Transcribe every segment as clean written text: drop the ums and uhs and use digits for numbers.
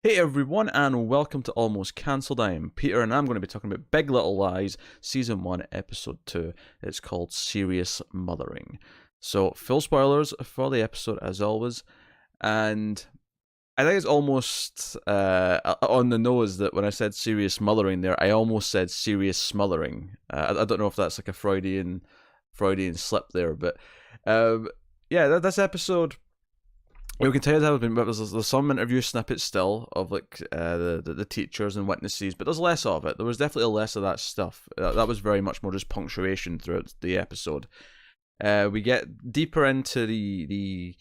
Hey everyone, and welcome to Almost Cancelled. I am Peter, and I'm going to be talking about Big Little Lies, Season 1, Episode 2. It's called Serious Mothering. So, full spoilers for the episode as always, and I think it's almost on the nose that when I said serious mothering there, I almost said serious smothering. I don't know if that's like a Freudian slip there, but yeah, this episode. We can tell you that there's some interview snippets still of like the teachers and witnesses, but there's less of it. There was definitely less of that stuff. That was very much more just punctuation throughout the episode. We get deeper into the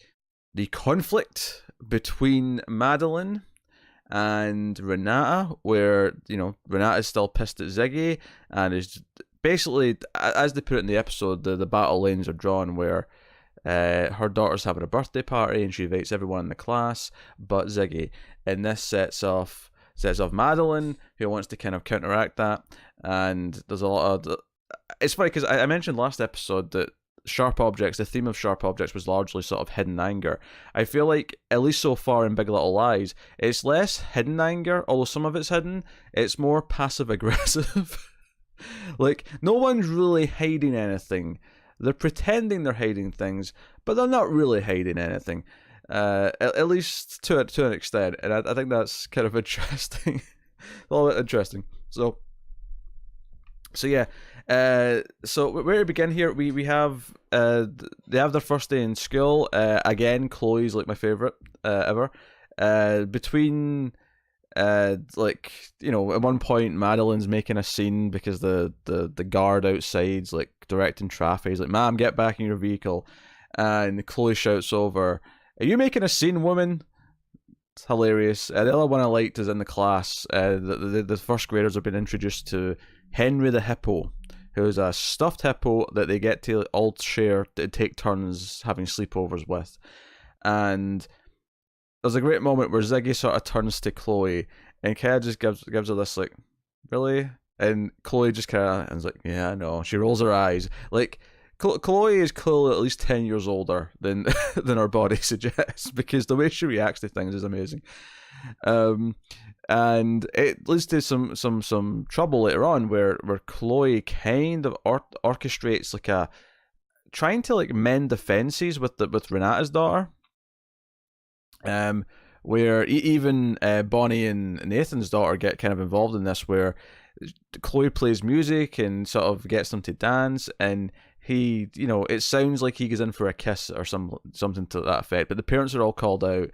conflict between Madeline and Renata, where Renata is still pissed at Ziggy, and is basically, as they put it in the episode, the battle lanes are drawn where. Her daughter's having a birthday party and she invites everyone in the class but Ziggy, and this sets off Madeline, who wants to kind of counteract that. And there's a lot of it's funny because I mentioned last episode that the theme of sharp objects was largely sort of hidden anger. I feel like, at least so far in Big Little Lies, it's less hidden anger, although some of it's hidden. It's more passive aggressive. Like, no one's really hiding anything. They're pretending they're hiding things, but they're not really hiding anything, at least to an extent, and I think that's kind of interesting. A little bit interesting. So yeah. So where to begin here? We have they have their first day in school. Again, Chloe's like my favorite ever. Between like, at one point Madeline's making a scene because the guard outside's like directing traffic. He's like, "Ma'am, get back in your vehicle," and Chloe shouts over, "Are you making a scene, woman?" It's hilarious. The other one I liked is in the class. The first graders have been introduced to Henry the Hippo, who's a stuffed hippo that they get to all share to take turns having sleepovers with. And there's a great moment where Ziggy sort of turns to Chloe and kind of just gives her this like, "Really?" And Chloe just kind of is like, "Yeah, I know." She rolls her eyes. Like, Chloe is clearly at least 10 years older than than her body suggests, because the way she reacts to things is amazing. And it leads to some trouble later on where Chloe kind of orchestrates like a trying to like mend the fences with Renata's daughter. Where even Bonnie and Nathan's daughter get kind of involved in this, where Chloe plays music and sort of gets them to dance, and he, it sounds like he goes in for a kiss or something to that effect, but the parents are all called out,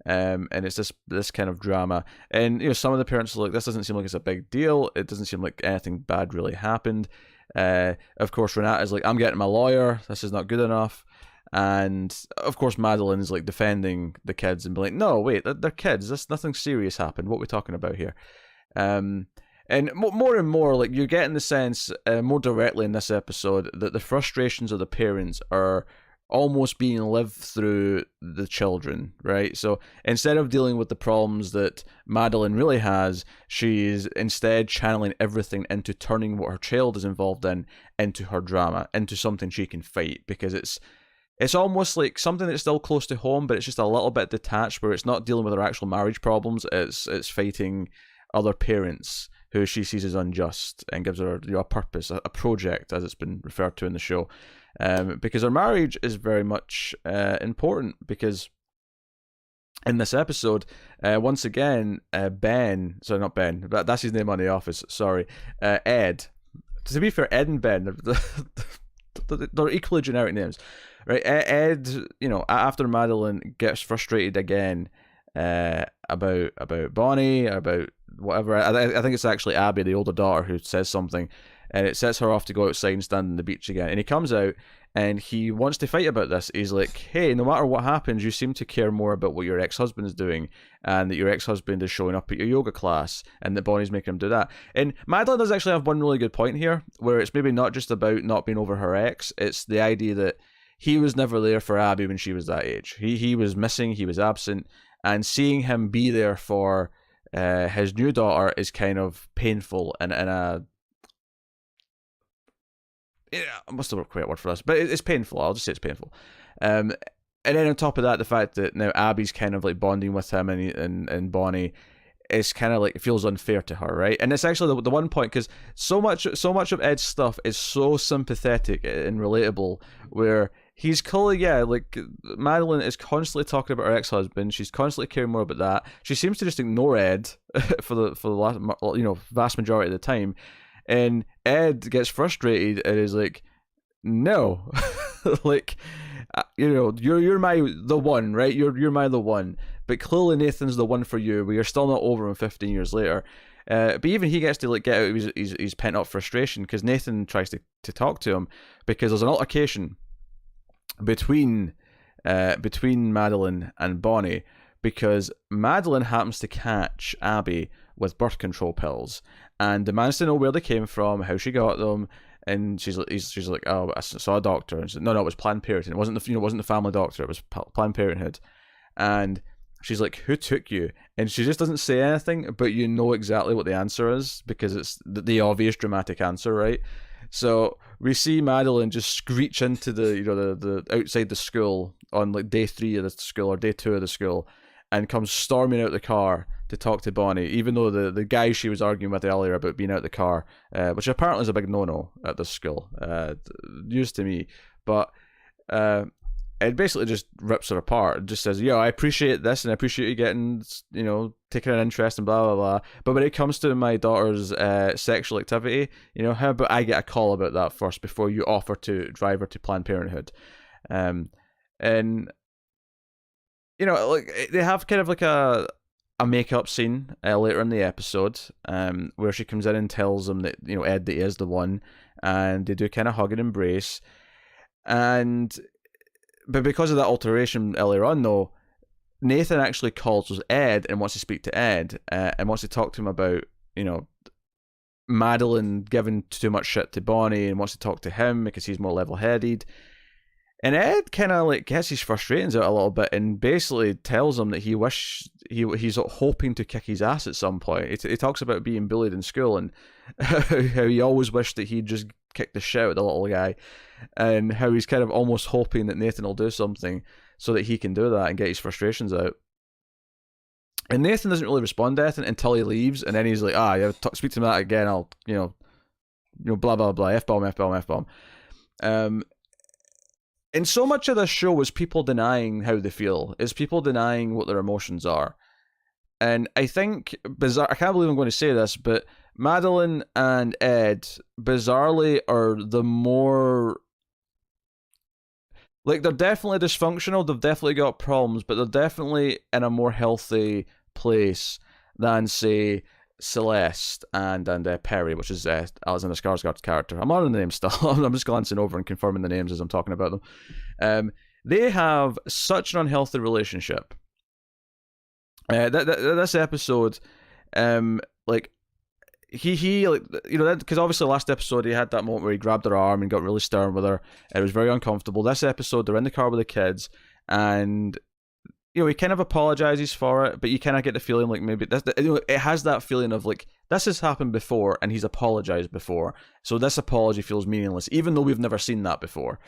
and it's this kind of drama, and some of the parents are like, "This doesn't seem like it's a big deal. It doesn't seem like anything bad really happened." Of course, Renata's like, "I'm getting my lawyer. This is not good enough." And of course Madeline's like defending the kids and be like, "No, wait, they're kids. Nothing serious happened. What are we talking about here?" And more and more, like, you're getting the sense more directly in this episode that the frustrations of the parents are almost being lived through the children, right? So instead of dealing with the problems that Madeline really has, she's instead channeling everything into turning what her child is involved in into her drama, into something she can fight, because it's almost like something that's still close to home, but it's just a little bit detached, where it's not dealing with her actual marriage problems. It's fighting other parents who she sees as unjust, and gives her a purpose, a project, as it's been referred to in the show. Because her marriage is very much important, because in this episode, once again, not Ben, but that's his name on The Office, sorry, Ed. To be fair, Ed and Ben, they're equally generic names. Right, Ed, after Madeline gets frustrated again about Bonnie, about whatever, I think it's actually Abby, the older daughter, who says something, and it sets her off to go outside and stand on the beach again. And he comes out and he wants to fight about this. He's like, "Hey, no matter what happens, you seem to care more about what your ex-husband is doing, and that your ex-husband is showing up at your yoga class, and that Bonnie's making him do that." And Madeline does actually have one really good point here, where it's maybe not just about not being over her ex, it's the idea that he was never there for Abby when she was that age. He was missing, he was absent, and seeing him be there for his new daughter is kind of painful, and I must have a correct word for this, but it's painful. I'll just say it's painful. And then on top of that, the fact that now Abby's kind of like bonding with him and Bonnie, it's kind of like it feels unfair to her, right? And it's actually the one point, because so much of Ed's stuff is so sympathetic and relatable, where he's clearly, like Madeline is constantly talking about her ex-husband. She's constantly caring more about that. She seems to just ignore Ed for the last, vast majority of the time, and Ed gets frustrated and is like, no, like, you're the one, right? You're the one. But clearly Nathan's the one for you. We are still not over him 15 years later. But even he gets to like get out of his pent up frustration, because Nathan tries to talk to him, because there's an altercation between Madeline and Bonnie, because Madeline happens to catch Abby with birth control pills and demands to know where they came from, how she got them. And she's like, oh, I saw a doctor. And said, no, it was Planned Parenthood. It wasn't the family doctor. It was Planned Parenthood. And she's like, who took you? And she just doesn't say anything, but you know exactly what the answer is, because it's the obvious dramatic answer, right? So we see Madeline just screech into the outside the school on like day 3 of the school or day 2 of the school, and comes storming out the car to talk to Bonnie, even though the guy she was arguing with earlier about being out the car, which apparently is a big no-no at this school, news to me, but it basically just rips her apart. It just says, I appreciate this, and I appreciate you getting, taking an interest and blah, blah, blah. But when it comes to my daughter's sexual activity, how about I get a call about that first before you offer to drive her to Planned Parenthood? And, like they have kind of like a make-up scene later in the episode, where she comes in and tells him that, Ed, that he is the one, and they do kind of hug and embrace. But because of that alteration earlier on, though, Nathan actually calls Ed and wants to speak to Ed, and wants to talk to him about, Madeline giving too much shit to Bonnie, and wants to talk to him because he's more level-headed. And Ed kind of like gets his frustrations out a little bit, and basically tells him that he's hoping to kick his ass at some point. He talks about being bullied in school, and how he always wished that he'd just kick the shit out of the little guy, and how he's kind of almost hoping that Nathan will do something so that he can do that and get his frustrations out. And Nathan doesn't really respond to anything until he leaves, and then he's like, speak to me that again, I'll, blah, blah, blah, F-bomb, F-bomb, F-bomb. And so much of this show was people denying how they feel. It's people denying what their emotions are. And I think, I can't believe I'm going to say this, but Madeline and Ed, bizarrely, are the more... Like, they're definitely dysfunctional, they've definitely got problems, but they're definitely in a more healthy place than, say, Celeste and Perry, which is Alexander Skarsgård's character. I'm learning the names still. I'm just glancing over and confirming the names as I'm talking about them. They have such an unhealthy relationship. This episode, like he like, because obviously last episode he had that moment where he grabbed her arm and got really stern with her. It was very uncomfortable. This episode, they're in the car with the kids, and he kind of apologizes for it, but you kind of get the feeling like maybe it has that feeling of like, this has happened before and he's apologized before, so this apology feels meaningless, even though we've never seen that before.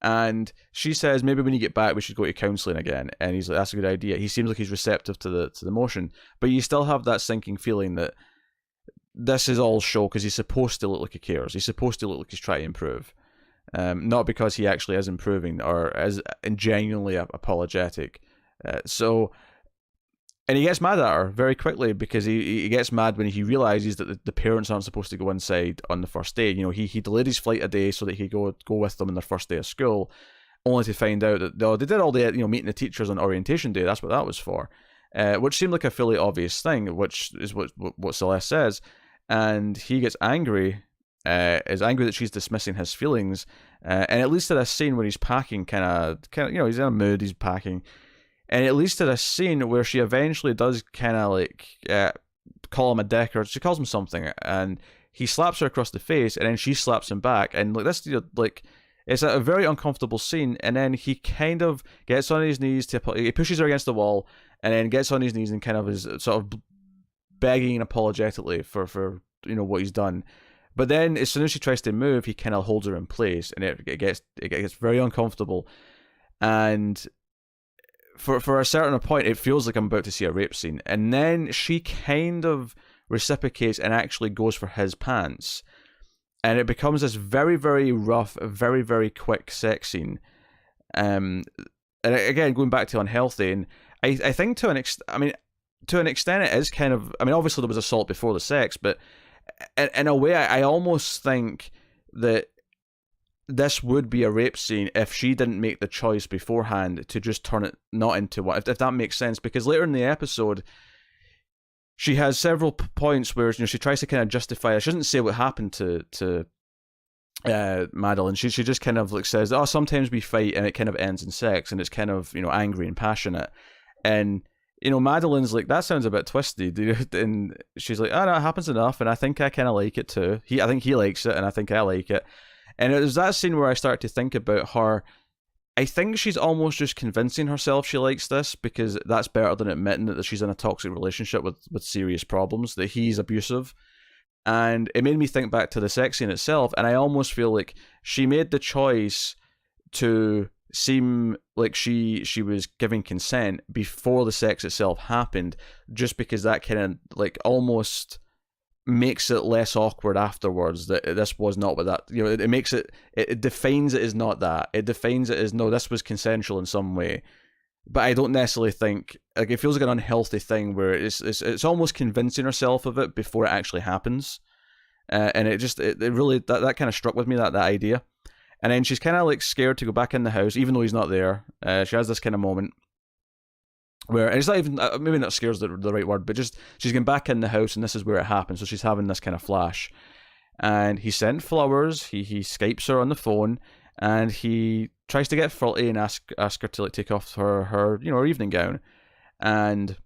And she says, maybe when you get back we should go to counselling again, and he's like, that's a good idea. He seems like he's receptive to the motion, but you still have that sinking feeling that this is all show, because he's supposed to look like he cares, he's supposed to look like he's trying to improve, not because he actually is improving or is genuinely apologetic. And he gets mad at her very quickly, because he gets mad when he realizes that the parents aren't supposed to go inside on the first day. He delayed his flight a day so that he could go with them on their first day of school, only to find out that they did all the meeting the teachers on orientation day. That's what that was for, which seemed like a fairly obvious thing, which is what Celeste says. And he gets angry, is angry that she's dismissing his feelings, and at least at a scene where he's packing, kind of he's in a mood, he's packing. And at least at a scene where she eventually does kind of like call him a dick, or she calls him something, and he slaps her across the face, and then she slaps him back, and like this, like it's a very uncomfortable scene. And then he kind of gets on his knees he pushes her against the wall, and then gets on his knees and kind of is sort of begging apologetically for what he's done. But then as soon as she tries to move, he kind of holds her in place, and it gets very uncomfortable. And for a certain point, it feels like I'm about to see a rape scene, and then she kind of reciprocates and actually goes for his pants, and it becomes this very, very rough, very, very quick sex scene. And again, going back to unhealthy, and I think to an extent it is kind of. I mean, obviously there was assault before the sex, but in a way, I almost think that this would be a rape scene if she didn't make the choice beforehand to just turn it not into one. If that makes sense, because later in the episode, she has several points where she tries to kind of justify it. She doesn't say what happened to Madeline. She just kind of says, "Oh, sometimes we fight and it kind of ends in sex, and it's kind of angry and passionate." And Madeline's like, "That sounds a bit twisted," and she's like, "Oh no, it happens enough, and I think I kind of like it too. I think he likes it, and I think I like it." And it was that scene where I started to think about her. I think she's almost just convincing herself she likes this, because that's better than admitting that she's in a toxic relationship with serious problems, that he's abusive. And it made me think back to the sex scene itself, and I almost feel like she made the choice to seem like she was giving consent before the sex itself happened, just because that kind of almost makes it less awkward afterwards, that this was not what that, it makes it defines it as not that. It defines it as, no, this was consensual in some way. But I don't necessarily think, it feels like an unhealthy thing where it's almost convincing herself of it before it actually happens. And it really, that kind of struck with me, that idea. And then she's kind of scared to go back in the house, even though he's not there. She has this kind of moment where, and it's not even, maybe not scares the right word, but just she's going back in the house and this is where it happens. So she's having this kind of flash, and he sent flowers. He Skypes her on the phone, and he tries to get flirty and ask her to take off her her evening gown, and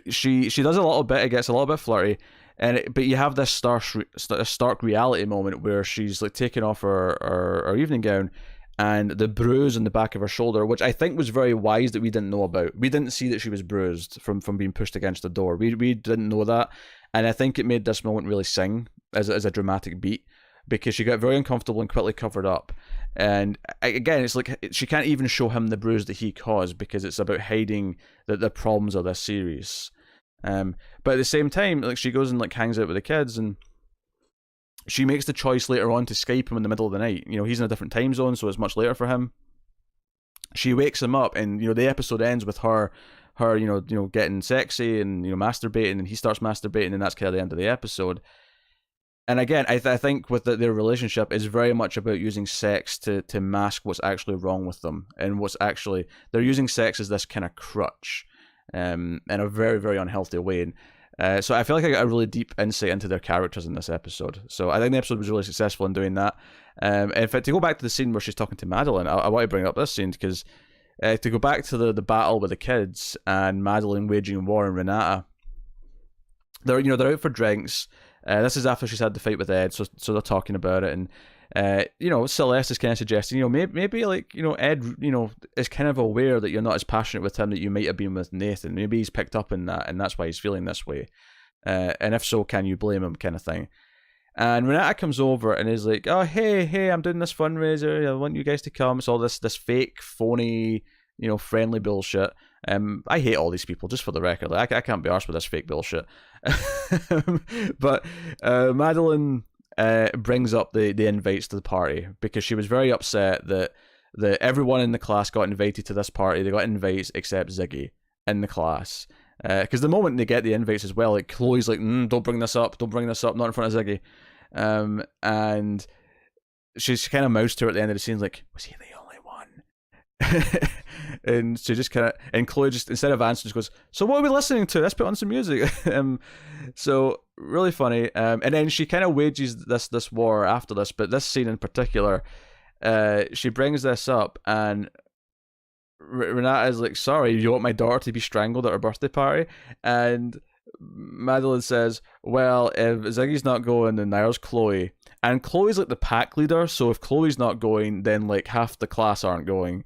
she does a little bit. It gets a little bit flirty, but you have this stark reality moment where she's taking off her evening gown, and the bruise in the back of her shoulder, which I think was very wise that we didn't know about. We didn't see that she was bruised from being pushed against the door. We didn't know that, and I think it made this moment really sing as a dramatic beat, because she got very uncomfortable and quickly covered up. And again, it's like she can't even show him the bruise that he caused, because it's about hiding that the problems are this serious. But at the same time, she goes and hangs out with the kids, and she makes the choice later on to Skype him in the middle of the night. He's in a different time zone, so it's much later for him. She wakes him up, and the episode ends with her getting sexy and masturbating, and he starts masturbating, and that's kind of the end of the episode. And again, I think with their relationship is very much about using sex to mask what's actually wrong with them, and they're using sex as this kind of crutch, in a very, very unhealthy way. And so I feel like I got a really deep insight into their characters in this episode. So I think the episode was really successful in doing that. In fact, to go back to the scene where she's talking to Madeline, I want to bring up this scene because to go back to the battle with the kids and Madeline waging war on Renata. They're out for drinks. This is after she's had the fight with Ed, so they're talking about it, and Celeste is kind of suggesting, maybe Ed, is kind of aware that you're not as passionate with him that you might have been with Nathan. Maybe he's picked up on that, and that's why he's feeling this way. And if so, can you blame him, kind of thing. And Renata comes over and is like, "Oh, hey, I'm doing this fundraiser. I want you guys to come." It's all this fake, phony, friendly bullshit. I hate all these people, just for the record. I can't be arsed with this fake bullshit. But Madeline brings up the invites to the party because she was very upset that everyone in the class got invited to this party. They got invites except Ziggy in the class. Because the moment they get the invites as well, Chloe's like, don't bring this up, not in front of Ziggy. And she's kind of mouths to her at the end of the scene, like, was he the only one? And she just kind of, and Chloe just, instead of answering, just goes, so what are we listening to? Let's put on some music. So really funny. And then she kind of wages this war after this, but this scene in particular, she brings this up, and Renata is like, sorry, you want my daughter to be strangled at her birthday party? And Madeline says, well, if Ziggy's not going, then there's Chloe. And Chloe's like the pack leader, so if Chloe's not going, then half the class aren't going.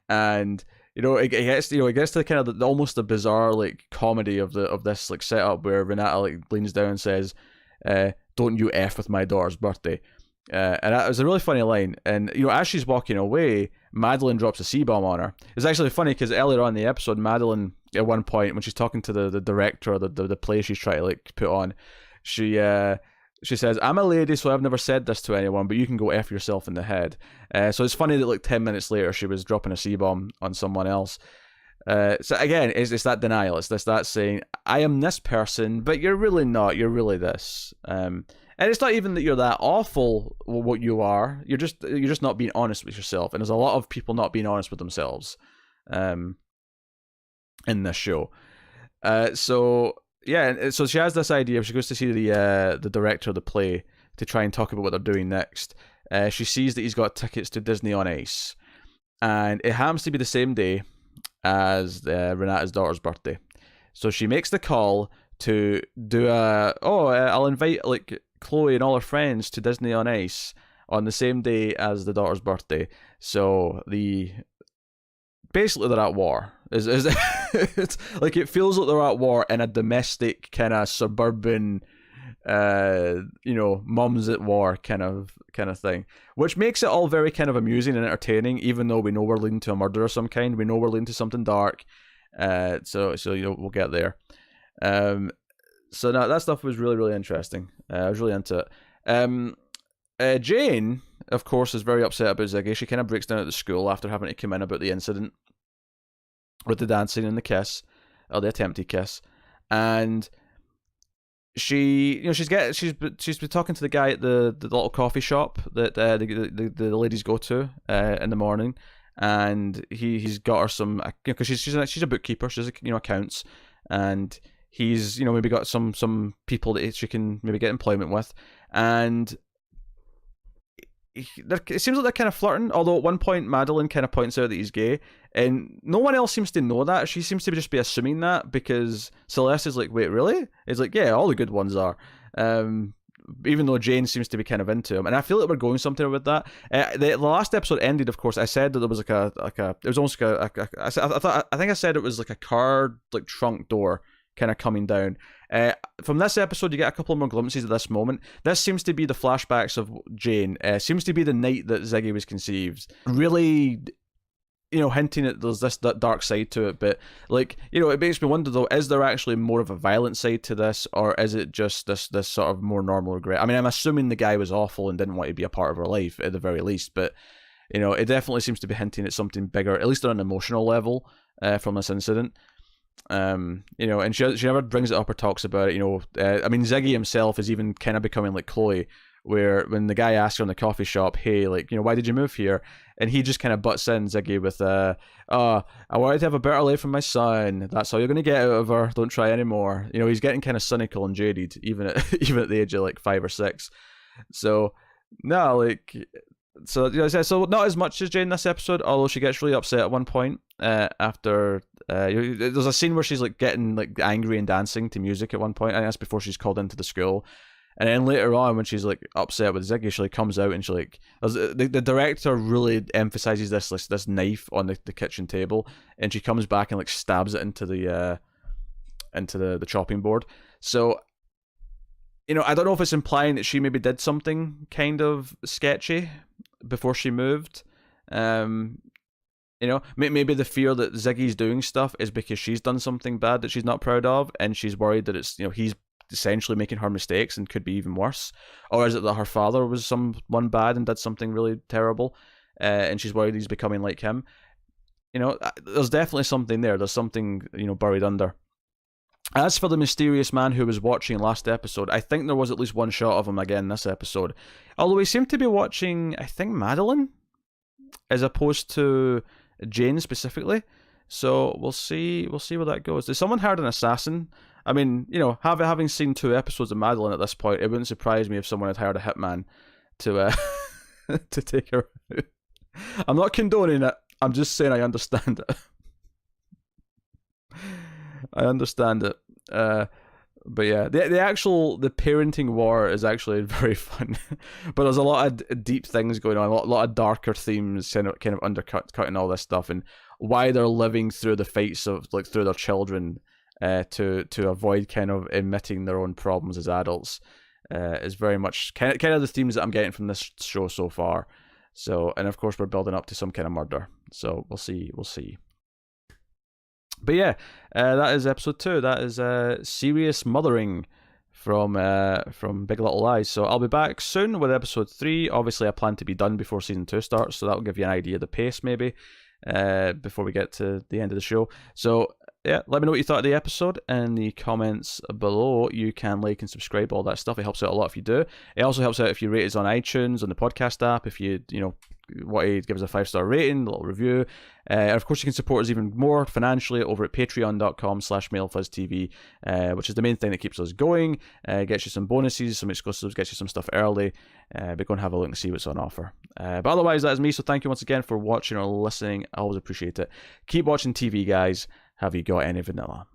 And it gets to kind of almost the bizarre comedy of this setup where Renata leans down and says, don't you F with my daughter's birthday. And that was a really funny line. And as she's walking away, Madeline drops a C-bomb on her. It's actually funny because earlier on in the episode, Madeline, at one point, when she's talking to the director of the play she's trying to like put on, she says, "I'm a lady, so I've never said this to anyone, but you can go F yourself in the head." So it's funny that like 10 minutes later, she was dropping a C-bomb on someone else. So again, it's that denial. It's that saying, "I am this person, but you're really not. You're really this." And it's not even that you're that awful what you are. You're just not being honest with yourself. And there's a lot of people not being honest with themselves in this show. So yeah, so she has this idea. She goes to see the director of the play to try and talk about what they're doing next. She sees that he's got tickets to Disney on Ice, and it happens to be the same day as Renata's daughter's birthday. So she makes the call to do I'll invite like Chloe and all her friends to Disney on Ice on the same day as the daughter's birthday. So basically they're at war. It's like it feels like they're at war in a domestic kind of suburban, mums at war kind of thing, which makes it all very kind of amusing and entertaining. Even though we know we're leading to a murder of some kind, we know we're leading to something dark. So we'll get there. So no, that stuff was really, really interesting. I was really into it. Jane, of course, is very upset about Ziggy. She kind of breaks down at the school after having to come in about the incident with the dancing and the kiss, or the attempted kiss, and she's been talking to the guy at the little coffee shop that the ladies go to in the morning, and he's got her some, because she's a bookkeeper, she's accounts, and he's maybe got some people that she can maybe get employment with, and it seems like they're kind of flirting, although at one point Madeline kind of points out that he's gay, and no one else seems to know that. She seems to just be assuming that, because Celeste is like, wait, really? It's like, yeah, all the good ones are, even though Jane seems to be kind of into him, and I feel like we're going somewhere with that. The last episode ended, of course, I said that there was like a it was almost like I think I said it was like a car like trunk door kind of coming down. From this episode, you get a couple more glimpses of this moment. This seems to be the flashbacks of Jane. Seems to be the night that Ziggy was conceived. Really, hinting at there's that dark side to it. But like, it makes me wonder though: is there actually more of a violent side to this, or is it just this sort of more normal regret? I mean, I'm assuming the guy was awful and didn't want to be a part of her life at the very least. But it definitely seems to be hinting at something bigger, at least on an emotional level, from this incident. And she never brings it up or talks about it. I mean, Ziggy himself is even kind of becoming like Chloe, where when the guy asks her in the coffee shop, hey, like, why did you move here? And he just kind of butts in, Ziggy, with, I wanted to have a better life for my son. That's all you're going to get out of her. Don't try anymore. He's getting kind of cynical and jaded, even at the age of like 5 or 6. So, no, like, so not as much as Jane this episode, although she gets really upset at one point after there's a scene where she's like getting like angry and dancing to music at one point. I think that's before she's called into the school, and then later on when she's like upset with Ziggy, she like comes out and she like the director really emphasizes this knife on the kitchen table, and she comes back and like stabs it into the chopping board. So I don't know if it's implying that she maybe did something kind of sketchy before she moved. Maybe the fear that Ziggy's doing stuff is because she's done something bad that she's not proud of, and she's worried that it's, he's essentially making her mistakes and could be even worse. Or is it that her father was someone bad and did something really terrible, and she's worried he's becoming like him? There's definitely something there. There's something, buried under. As for the mysterious man who was watching last episode, I think there was at least one shot of him again this episode. Although he seemed to be watching, I think, Madeline, as opposed to Jane specifically. So we'll see where that goes. Has someone hired an assassin? I mean, having seen 2 episodes of Madeline at this point, it wouldn't surprise me if someone had hired a hitman to to take her out. I'm not condoning it. I'm just saying I understand it. I understand it. But yeah, the parenting war is actually very fun. But there's a lot of deep things going on, a lot of darker themes kind of undercutting all this stuff, and why they're living through the fights of like through their children to avoid kind of admitting their own problems as adults is very much kind of the themes that I'm getting from this show so far. So, and of course we're building up to some kind of murder. So we'll see. But yeah, that is episode 2. That is Serious Mothering from Big Little Lies. So I'll be back soon with episode 3. Obviously, I plan to be done before season 2 starts, so that'll give you an idea of the pace maybe before we get to the end of the show. So yeah, let me know what you thought of the episode in the comments below. You can like and subscribe, all that stuff. It helps out a lot if you do. It also helps out if you rate us on iTunes, on the podcast app. If you want to give us a 5-star rating, a little review. And of course, you can support us even more financially over at patreon.com/MailFuzzTV, which is the main thing that keeps us going. Gets you some bonuses, some exclusives, gets you some stuff early. But go and have a look and see what's on offer. But otherwise, that is me. So thank you once again for watching or listening. I always appreciate it. Keep watching TV, guys. Have you got any vanilla?